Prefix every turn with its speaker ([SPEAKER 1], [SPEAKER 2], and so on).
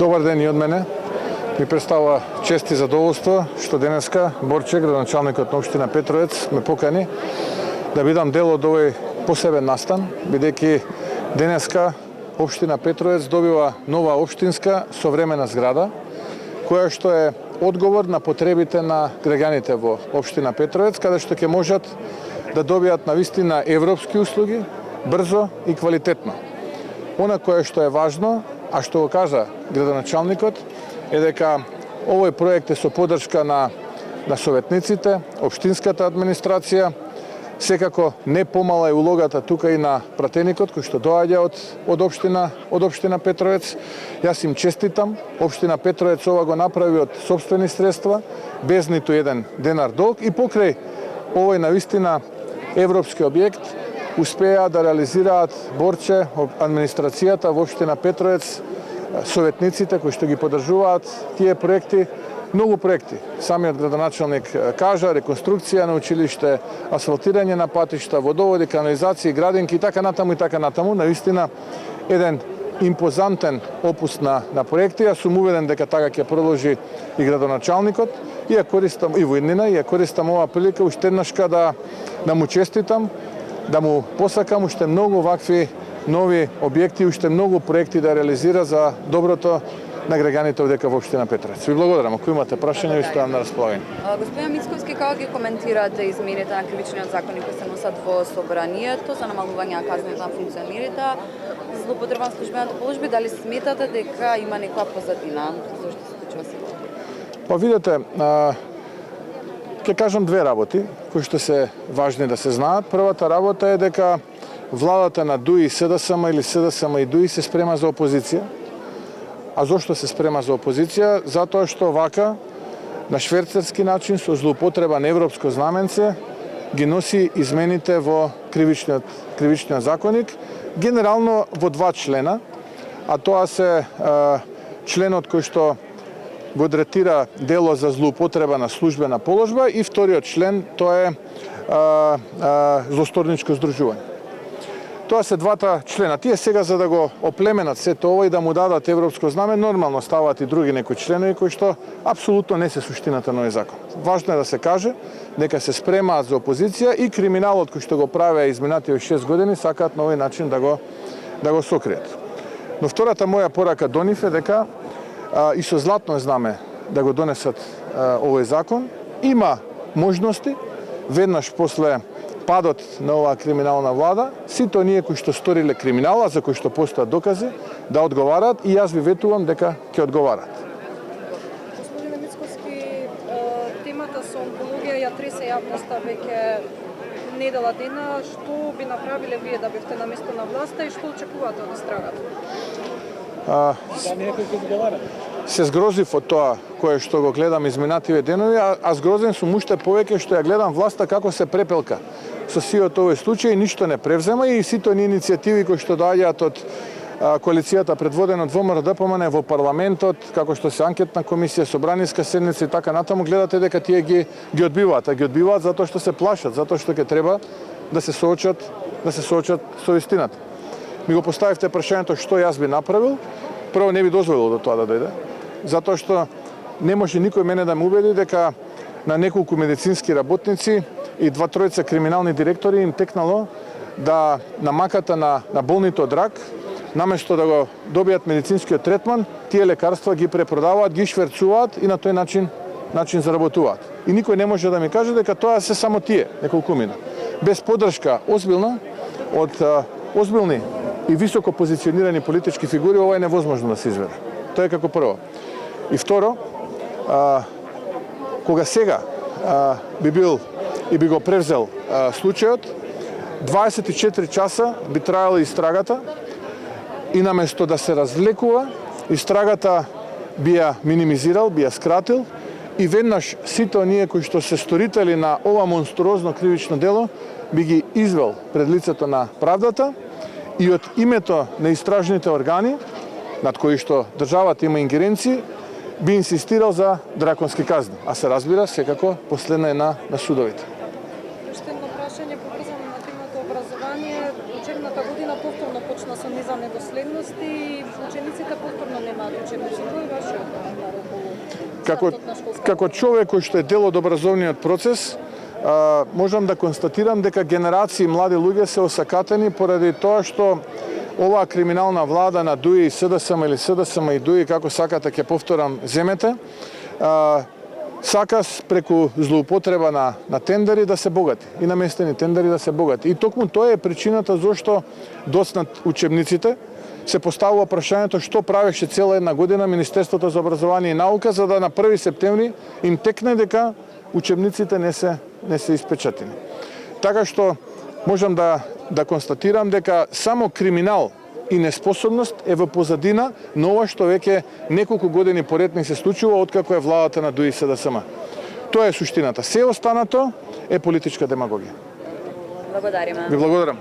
[SPEAKER 1] Добар ден и од мене. Ми представува чест и задоволство што денеска Борче, градоначалникот на општина Петровец, ме покани да бидам дел од овој посебен настан, бидејќи денеска општина Петровец добива нова општинска современа зграда, која што е одговор на потребите на граѓаните во општина Петровец, каде што ќе можат да добијат навистина европски услуги, брзо и квалитетно. Она кое што е важно, а што го кажа градоначалникот, е дека овој проект е со поддршка на советниците, општинската администрација, секако не помала е улогата тука и на пратеникот кој што доаѓа од општина Петровец. Јас им честитам. Општина Петровец ова го направи од сопствени средства, без ниту еден денар долг и покрај овој навистина европски објект успеа да реализираат Борче, администрацијата во општина Петровец, советниците кои што ги поддржуваат тие проекти, многу проекти. Самиот градоначалник кажа реконструкција на училиште, асфалтирање на патишта, водоводи, канализации, градинки и така натаму. Навистина еден импозантен опус на проекти. Јас сум уведен дека така ќе продолжи и градоначалникот. И ја користам и во иднина, и ја користам оваа прилика уште еднашка да му честитам, да му посакам уште многу вакви нови објекти, уште многу проекти да реализира за доброто на граѓаните овдека во општина Петровец. Ви благодарам. Ако имате прашања, ви стојам на располагање.
[SPEAKER 2] Господин Мицковски, како ги коментирате измените на кривичниот законник кои се носат во собранието за намалување на казни за функционерите, злоупотреба на службената положба, дали сметате дека има некоја позадина зашто се случува сега?
[SPEAKER 1] Па видете, ќе кажам две работи кои што се важни да се знаат. Првата работа е дека владата на ДУИ, СДСМ или СДСМ и ДУИ се спрема за опозиција. А зошто се спрема за опозиција? Затоа што вака, на шверцерски начин, со злоупотреба на европско знаменце, ги носи измените во кривичниот законник, генерално во два члена, а тоа се членот кој што го третира дело за злоупотреба на службена положба и вториот член, тоа е злосторничко здружување. Тоа се двата члена. Тие сега за да го оплеменат сето ова и да му дадат европско знаме, нормално стават и други некои членови кои што апсолутно не се суштината на овој закон. Важно е да се каже дека се спремаат за опозиција и криминалот кој што го правеа изминативе 6 години сакаат на овој начин да го сокријат. Но втората моја порака до нив е дека и со златно знаме да го донесат овој закон. Има можности веднаш после падот на оваа криминална влада, сите оние кои што сториле криминала, за кои што постојат докази, да одговараат и јас ви ветувам дека ќе одговараат.
[SPEAKER 3] Господине Мицковски, темата со онкологија ја тресе јавноста веќе недела дена. Што би направиле вие да бевте на место на власта и што очекувате од истрагата?
[SPEAKER 1] Се згрозив од тоа кое што го гледам изминативе денови, а згрозен сум уште повеќе што ја гледам власта како се препелка со сиот овој случај, ништо не превзема и сите оние иницијативи кои што доаѓаат од коалицијата предводена од ВМРО ДПМН во парламентот, како што се анкетна комисија, собраниска седница и така натаму, гледате дека тие ги одбиваат, а ги одбиваат затоа што се плашат, затоа што ќе треба да се соочат со вистината. Ми го поставивте прашањето што јас би направил. Прво не би дозволил до тоа да дојде, затоа што не може никој мене да ме убеди дека на неколку медицински работници и 2-3 криминални директори им текнало да на маката на болните од рак, наместо да го добијат медицинскиот третман, тие лекарства ги препродаваат, ги шверцуваат и на тој начин заработуваат. И никој не може да ми каже дека тоа се само тие, неколкумина. Без поддршка озбилна од озбилни и високо позиционирани политички фигури, ова е невозможно да се изведе. Тоа е како прво. И второ, кога сега би бил и би го превзел случајот, 24 часа би траела истрагата и наместо да се развлекува, истрагата би ја минимизирал, би ја скратил и веднаш сите оние кои што се сторители на ова монструозно кривично дело би ги извел пред лицето на правдата и од името на истражните органи, над кои што државата има ингеренции, би инсистирал за драконски казни. А се разбира, секако, последна е на судовите.
[SPEAKER 3] Уште едно прашање поврзано на темата учебната година повторно почна со низа недоследности и учениците повторно немаат учебници. Кој е вашиот коментар околу
[SPEAKER 1] Како,
[SPEAKER 3] стартот на школска
[SPEAKER 1] како човек кој што е дел од образовниот процес, можам да констатирам дека генерации млади луѓе се осакатени поради тоа што оваа криминална влада на ДУИ и СДСМ или СДСМ и ДУИ, како сакате ќе повторам, земете, сака преку злоупотреба на тендери да се богати и наместени тендери да се богати. И токму тоа е причината зашто доцнат учебниците се поставува прашањето што правеше цела една година Министерството за образование и наука за да на 1 септември им текне дека учебниците не се испечатени. Така што можам да констатирам дека само криминал и неспособност е во позадина на ова што веќе неколку години поред ни се случува откако е владата на ДУИ СДСМ. Тоа е суштината. Се останато е политичка демагогија.
[SPEAKER 2] Благодариме.
[SPEAKER 1] Ви благодарам.